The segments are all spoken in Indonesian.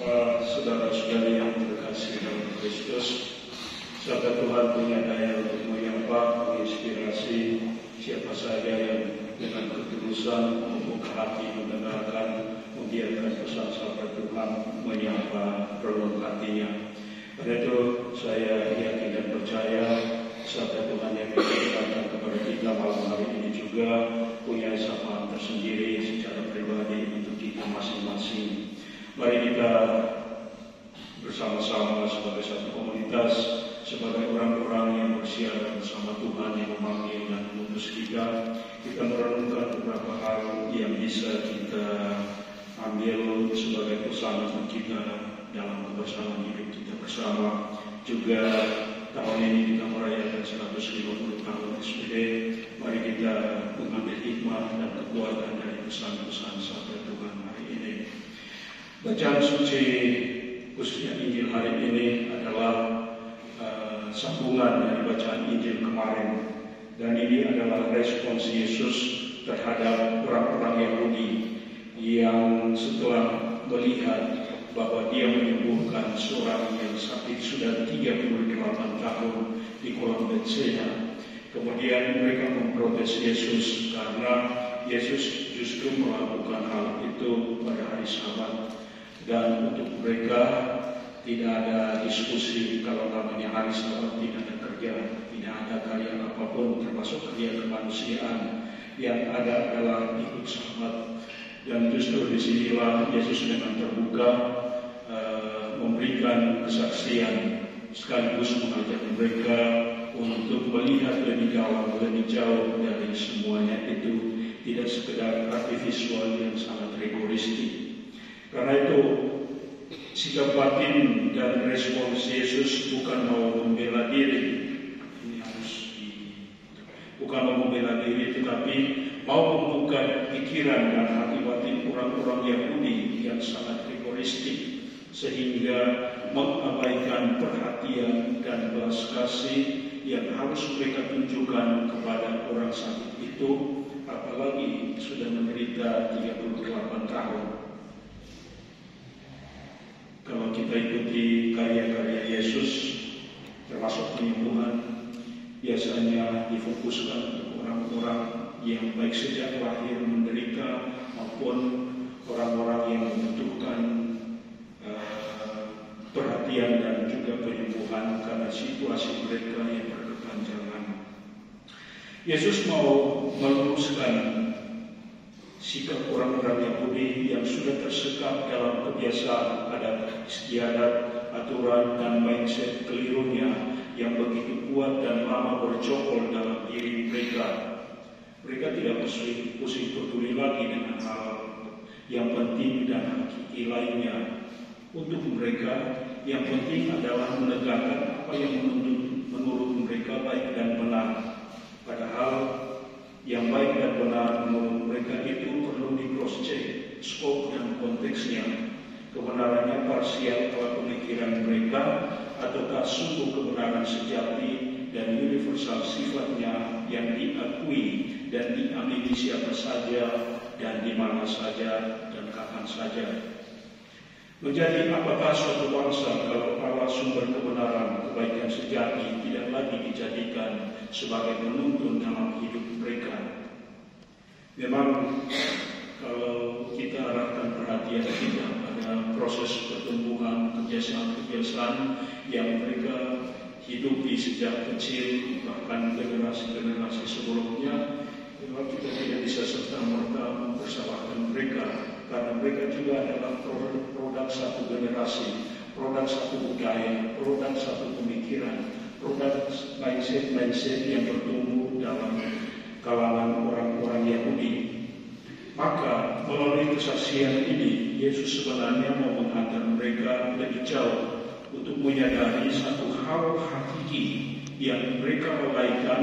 Saudara-saudari yang terkasih dalam Kristus, sabda Tuhan punya daya untuk menyapa, menginspirasi siapa saja yang dengan ketulusan membuka hati mendengarkan, membiarkan pesan sabda Tuhan menyapa relung hatinya. Karena itu saya yakin dan percaya sabda Tuhan yang diberikan kepada kita malam hari ini juga punya sapaan tersendiri secara pribadi untuk kita masing-masing. Mari kita bersama-sama sebagai satu komunitas, sebagai orang-orang yang bersiaran bersama Tuhan yang memanggil dan mengutus kita merenungkan beberapa hal yang bisa kita ambil sebagai pesan untuk kita dalam kebersamaan hidup kita bersama. Juga tahun ini kita merayakan 150 tahun SPD. Mari kita mengambil hikmah dan kekuatan dari pesan-pesan sabda Tuhan hari ini. Bacaan suci khususnya Injil hari ini adalah sambungan dari bacaan Injil kemarin, dan ini adalah respons Yesus terhadap orang-orang Yahudi yang setelah melihat bahwa dia menyembuhkan seorang yang sakit sudah 38 tahun di kolam Betseda. Kemudian mereka memprotes Yesus karena Yesus justru melakukan hal itu pada hari Sabat. Dan untuk mereka tidak ada diskusi kalau namanya hari Sabat tidak ada kerja, tidak ada karya apapun termasuk karya kemanusiaan. Yang ada adalah ikut Sabat. Dan justru disinilah Yesus dengan terbuka memberikan kesaksian sekaligus mengajak mereka untuk melihat lebih dalam, lebih jauh dari semuanya itu, tidak sekedar artifisial yang sangat rigoristik. Karena itu sikap batin dan respons Yesus bukan mau membela diri, bukan mau membela diri, tetapi mau membuka pikiran dan hati batin orang-orang Yahudi yang sangat rigoristik, sehingga mengabaikan perhatian dan belas kasih yang harus mereka tunjukkan kepada orang sakit itu, apalagi sudah menderita 38 tahun. Kalau kita ikuti karya-karya Yesus, termasuk penyembuhan, biasanya difokuskan untuk orang-orang yang baik sejak lahir menderita maupun orang-orang yang membutuhkan perhatian dan juga penyembuhan karena situasi mereka yang berkepanjangan. Yesus mau meluruskan sikap orang-orang Yahudi yang sudah tersekap dalam kebiasaan adat istiadat, aturan dan mindset kelirunya yang begitu kuat dan lama bercokol dalam diri mereka. Mereka tidak pusing peduli lagi dengan hal yang penting dan hakiki lainnya. Untuk mereka yang penting adalah menegakkan apa yang menurut mereka baik dan benar. Padahal yang baik dan benar menurut mereka itu perlu di cross check skop dan konteksnya. Kebenarannya parsial pada pemikiran mereka ataukah sungguh kebenaran sejati dan universal sifatnya yang diakui dan diamini siapa saja dan di mana saja dan kapan saja. Menjadi apakah suatu bangsa kalau Allah sumber kebenaran, kebaikan sejati tidak lagi dijadikan sebagai penuntun dalam hidup mereka? Memang kalau kita arahkan perhatian kita pada proses pertumbuhan kebiasaan-kebiasaan yang mereka hidupi sejak kecil, bahkan generasi-generasi sebelumnya, memang kita tidak bisa serta-merta mempersalahkan mereka, karena mereka juga adalah produk satu generasi, produk satu budaya, produk satu pemikiran, produk mindset yang bertumbuh dalam kalangan orang-orang Yahudi. Maka melalui kesaksian ini, Yesus sebenarnya mau menghantar mereka lebih jauh untuk menyadari satu hal hakiki yang mereka lalaikan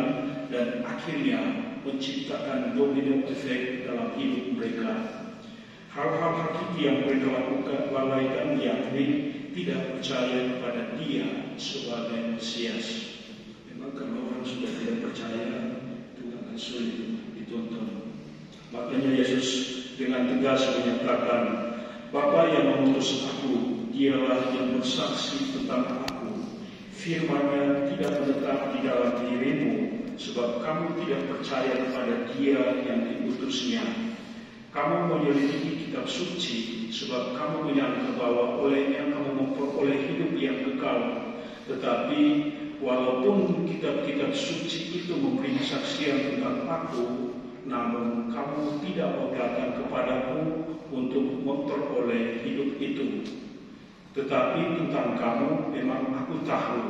dan akhirnya menciptakan domino efek dalam hidup mereka. Hal-hal hakiki yang mereka lalaikan yakni tidak percaya kepada Dia sebagai Mesias. Memang kalau orang sudah tidak percaya, itu akan sulit dituntun. Makanya Yesus dengan tegas menyatakan, Bapa yang mengutus aku, bersaksi tentang aku. Firman-Nya tidak menetap di dalam dirimu, sebab kamu tidak percaya kepada Dia yang diutusnya. Kamu menyelidiki kitab suci, sebab kamu menyangka bahwa olehnya kamu memperoleh hidup yang kekal. Tetapi walaupun kitab-kitab suci itu memberi kesaksian tentang aku, namun kamu tidak mau datang kepadaku untuk memperoleh hidup itu. Tetapi tentang kamu memang aku tahu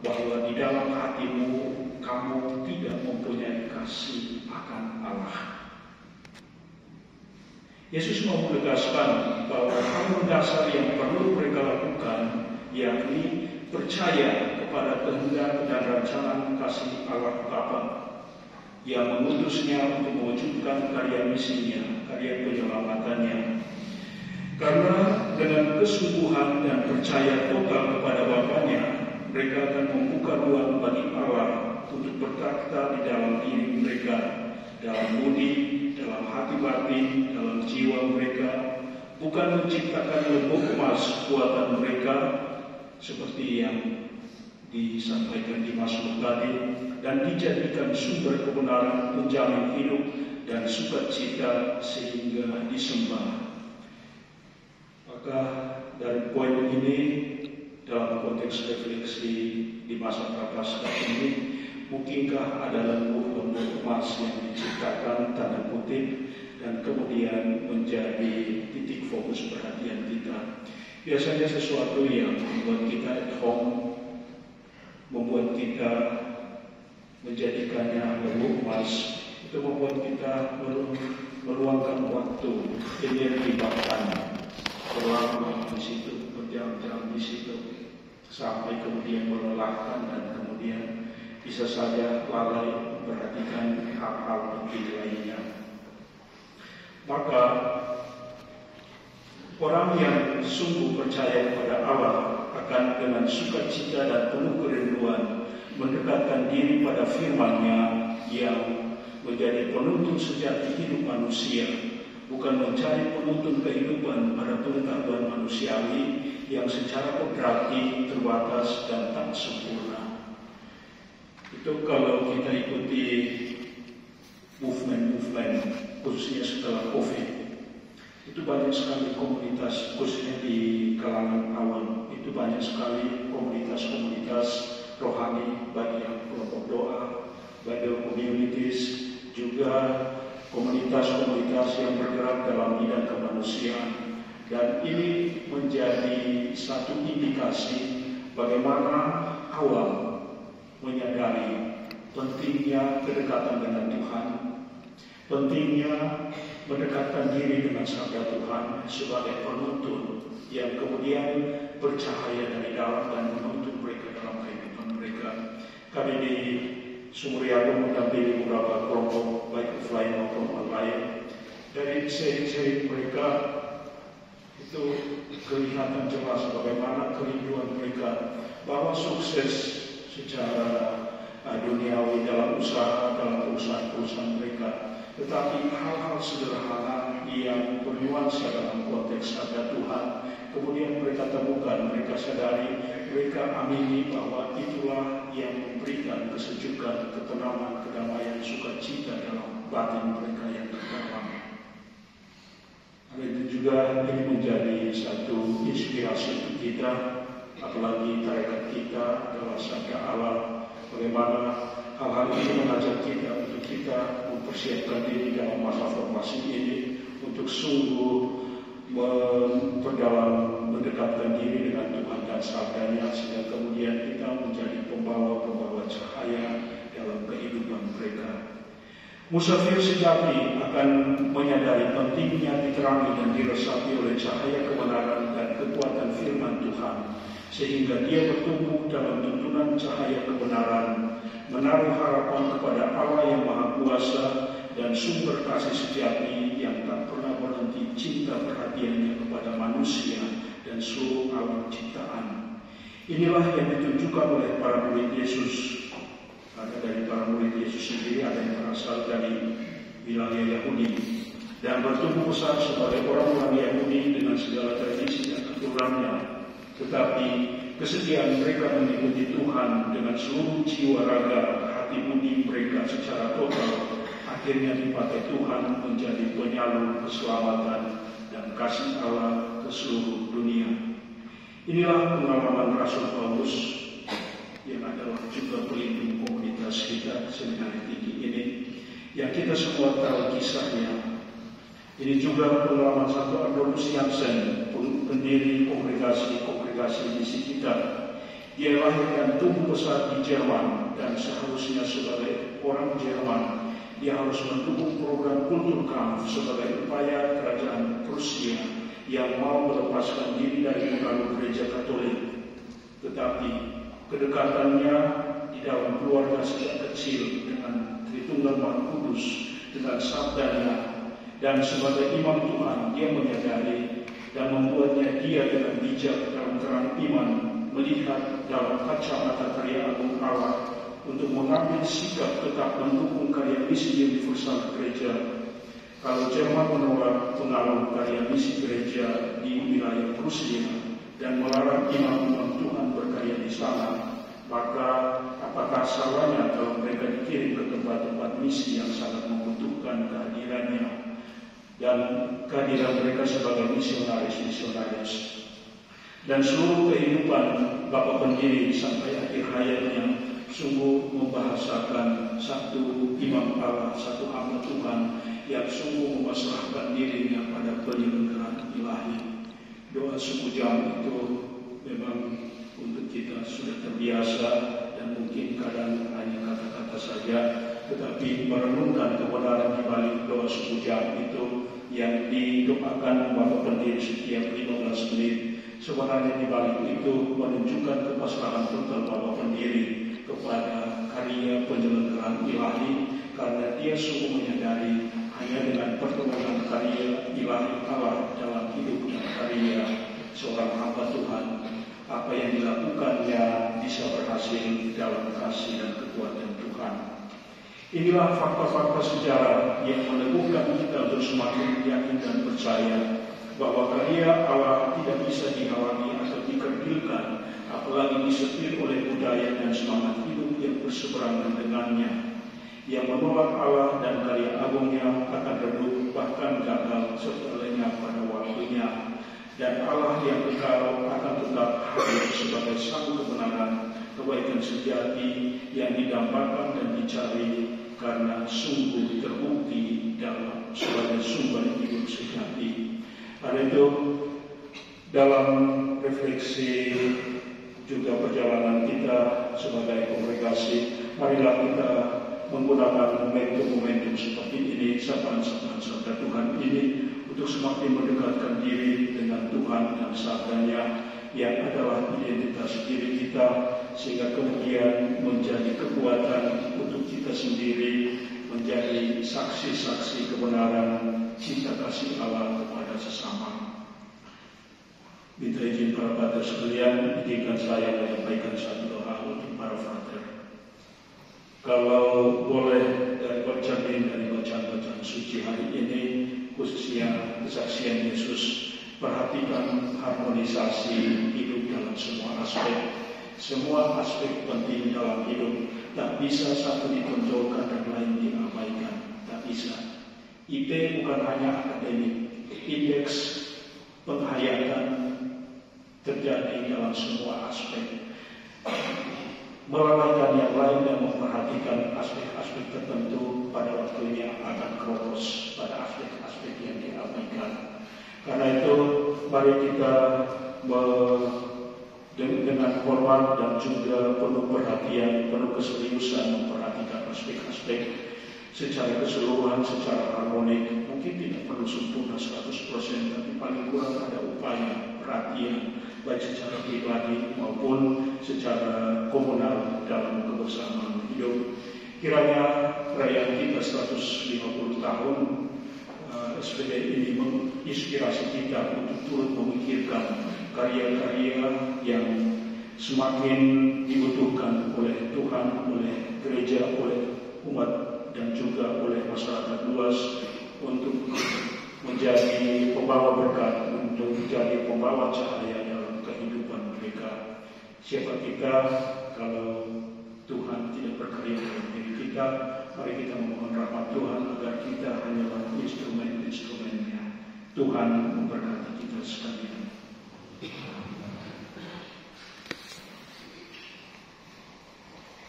bahwa di dalam hatimu kamu tidak mempunyai kasih akan Allah. Yesus mau menegaskan bahwa hal dasar yang perlu mereka lakukan, yakni percaya kepada kehendak dan rencana kasih Allah Bapa yang mengutusnya untuk mewujudkan karya misinya, karya penyelamatannya. Karena dengan kesungguhan dan percaya total kepada Bapaknya, mereka akan membuka ruang bagi Allah untuk bertakhta di dalam diri mereka, dalam budi, dalam hati batin, dalam jiwa mereka, bukan menciptakan lembut emas buatan mereka seperti yang disampaikan di Mazmur tadi, dan dijadikan sumber kebenaran, penjamin hidup dan sukacita sehingga disembah. Maka dari poin ini, dalam konteks refleksi di masa prapaskah ini, mungkinkah ada lembut emas yang diciptakan tanda kutip dan kemudian menjadi titik fokus perhatian kita? Biasanya sesuatu yang membuat kita at home, membuat kita menjadikannya lembut emas, itu membuat kita meluangkan waktu, energi bahkan berlama di situ, berjam-jam di situ, sampai kemudian melelahkan dan kemudian bisa saja lalai memperhatikan hal-hal penting lainnya. Maka orang yang sungguh percaya kepada Allah akan dengan sukacita dan penuh kerinduan mendekatkan diri pada firman-Nya yang menjadi penuntun sejati hidup manusia, bukan mencari penuntun kehidupan pada pengetahuan manusiawi yang secara kodrati terbatas dan tak sempurna. Itu kalau kita ikuti movement-movement, khususnya setelah COVID, itu banyak sekali komunitas, khususnya di kalangan awam, itu banyak sekali komunitas-komunitas rohani, baik yang kelompok doa, Bible communities, juga komunitas-komunitas yang bergerak dalam bidang kemanusiaan. Dan ini menjadi satu indikasi bagaimana awal menyadari pentingnya kedekatan dengan Tuhan, pentingnya mendekatkan diri dengan sabda Tuhan sebagai penuntun yang kemudian bercahaya dari dalam dan menuntun mereka dalam kehidupan mereka. Kami di Sumur Yakum mendampingi beberapa kelompok baik offline maupun online. Dari seri-seri mereka itu kelihatan jelas bagaimana kerinduan mereka bahwa sukses secara duniawi dalam usaha, dalam perusahaan-perusahaan mereka, tetapi hal-hal sederhana yang bernuansa dalam konteks sabda Tuhan kemudian mereka temukan, mereka sadari, mereka amini bahwa itulah yang memberikan kesejukan, ketenangan, kedamaian, sukacita dalam batin mereka yang terdalam. Itu juga ini menjadi satu inspirasi untuk kita, apalagi tarekat kita dalam sabda Allah, bagaimana hal-hal ini mengajak kita untuk kita mempersiapkan diri dalam masa formasi ini untuk sungguh memperdalam, mendekatkan diri dengan Tuhan dan sabdanya, sehingga kemudian kita menjadi pembawa-pembawa cahaya dalam kehidupan mereka. Musafir sejati akan menyadari pentingnya diterangi dan diresapi oleh cahaya kebenaran dan kekuatan firman Tuhan, sehingga dia bertumbuh dalam tuntunan cahaya kebenaran, menaruh harapan kepada Allah yang Maha Kuasa dan sumber kasih sejati yang tak pernah berhenti cinta perhatiannya kepada manusia dan seluruh alam ciptaan. Inilah yang ditunjukkan oleh para murid Yesus. Ada dari para murid Yesus sendiri, ada yang berasal dari wilayah Yahudi dan bertumbuh besar sebagai orang-orang Yahudi dengan segala tradisi dan aturannya. tetapi kesediaan mereka mengikuti Tuhan dengan seluruh jiwa, raga, hati, budi mereka secara total akhirnya dipakai Tuhan menjadi penyalur keselamatan dan kasih Allah ke seluruh dunia. Inilah pengalaman Rasul Paulus yang adalah juga pelindung komunitas kita Seminari Tinggi ini, yang kita semua tahu kisahnya. Ini juga pengalaman Santo Ambrosius Jansen, pendiri kongregasi misi kita. Dia lahir dan tumbuh besar di Jerman, dan seharusnya sebagai orang Jerman dia harus mendukung program Kulturkampf sebagai upaya kerajaan Prusia yang mau melepaskan diri dari pengaruh gereja Katolik. Tetapi kedekatannya di dalam keluarga sejak kecil dengan Tritunggal Maha Kudus, dengan sabdanya, dan sebagai imam Tuhan, dia menyadari dan membuatnya dia dengan bijak dalam terang iman melihat dalam kacamata karya agung Allah untuk mengambil sikap tetap mendukung karya misi universal gereja. Kalau Jerman menolak pengaruh karya misi gereja di wilayah Prusia dan melarang imam-imam Tuhan berkarya di sana, maka apakah salahnya kalau mereka dikirim ke tempat-tempat misi yang sangat membutuhkan kehadirannya dan kehadiran mereka sebagai misionaris. Dan seluruh kehidupan Bapak pendiri sampai akhir hayatnya sungguh membahasakan satu imam Allah, satu hamba Tuhan yang sungguh memasrahkan dirinya pada penyelenggaraan ilahi. Doa suku jam itu memang untuk kita sudah terbiasa dan mungkin kadang hanya kata-kata saja, tetapi merenungkan kebenaran di balik doa suku jam itu yang didoakan Bapak pendiri setiap 15 menit. Sebenarnya di balik itu menunjukkan kepasrahan total Bapak pendiri kepada karya penyelenggaraan ilahi, karena dia sungguh menyadari hanya dengan pertolongan karya ilahi Allah dalam hidup dan karya seorang hamba Tuhan, apa yang dilakukannya bisa berhasil dalam kasih dan kekuatan Tuhan. Inilah fakta-fakta sejarah yang meneguhkan kita untuk semakin yakin dan percaya bahwa karya Allah tidak bisa dihalangi atau dikerdilkan, apalagi disetir oleh budaya dan semangat hidup yang berseberangan dengannya. Yang menolak Allah dan karya agungnya akan redup, bahkan gagal serta lenyap pada waktunya. Dan Allah yang kekal akan tetap hadir sebagai sang kebenaran, kebaikan sejati yang didambakan dan dicari, karena sungguh terbukti dalam sebagai sumber hidup sejati. Karena itu dalam refleksi juga perjalanan kita sebagai kongregasi, marilah kita menggunakan momentum-momentum seperti ini, sapaan-sapaan sabda Tuhan ini, untuk semakin mendekatkan diri dengan Tuhan dan sabdanya yang adalah identitas diri kita, sehingga kemudian menjadi kekuatan untuk kita sendiri, menjadi saksi-saksi kebenaran cinta kasih Allah kepada sesama. Minta izin para pater sekalian, izinkan saya menyampaikan satu doa untuk para frater. Kalau boleh dari bercermin dari bacaan-bacaan suci hari ini, khususnya kesaksian Yesus, perhatikan harmonisasi hidup dalam semua aspek. Semua aspek penting dalam hidup, tak bisa satu ditonjolkan dan lain diabaikan, tak bisa. IP bukan hanya akademik, indeks penghayatan terjadi dalam semua aspek. Melalaikan yang lain dan memperhatikan aspek-aspek tertentu pada waktunya akan keropos pada aspek-aspek yang diabaikan. Karena itu mari kita dengan hormat dan juga penuh perhatian, penuh keseriusan memperhatikan aspek-aspek secara keseluruhan, secara harmonik. Mungkin tidak perlu sempurna 100%, tapi paling kurang ada upaya perhatian, baik secara pribadi maupun secara komunal dalam kebersamaan hidup. Kiranya perayaan kita 150 tahun SPD ini menginspirasi kita untuk turut memikirkan karya-karya yang semakin dibutuhkan oleh Tuhan, oleh gereja, oleh umat, dan juga oleh masyarakat luas untuk menjadi pembawa berkat, untuk menjadi pembawa cahaya dalam kehidupan Siapa kita kalau Tuhan tidak berkarya dalam diri kita? Mari kita memohon rahmat Tuhan agar kita hanyalah instrumen-instrumennya. Tuhan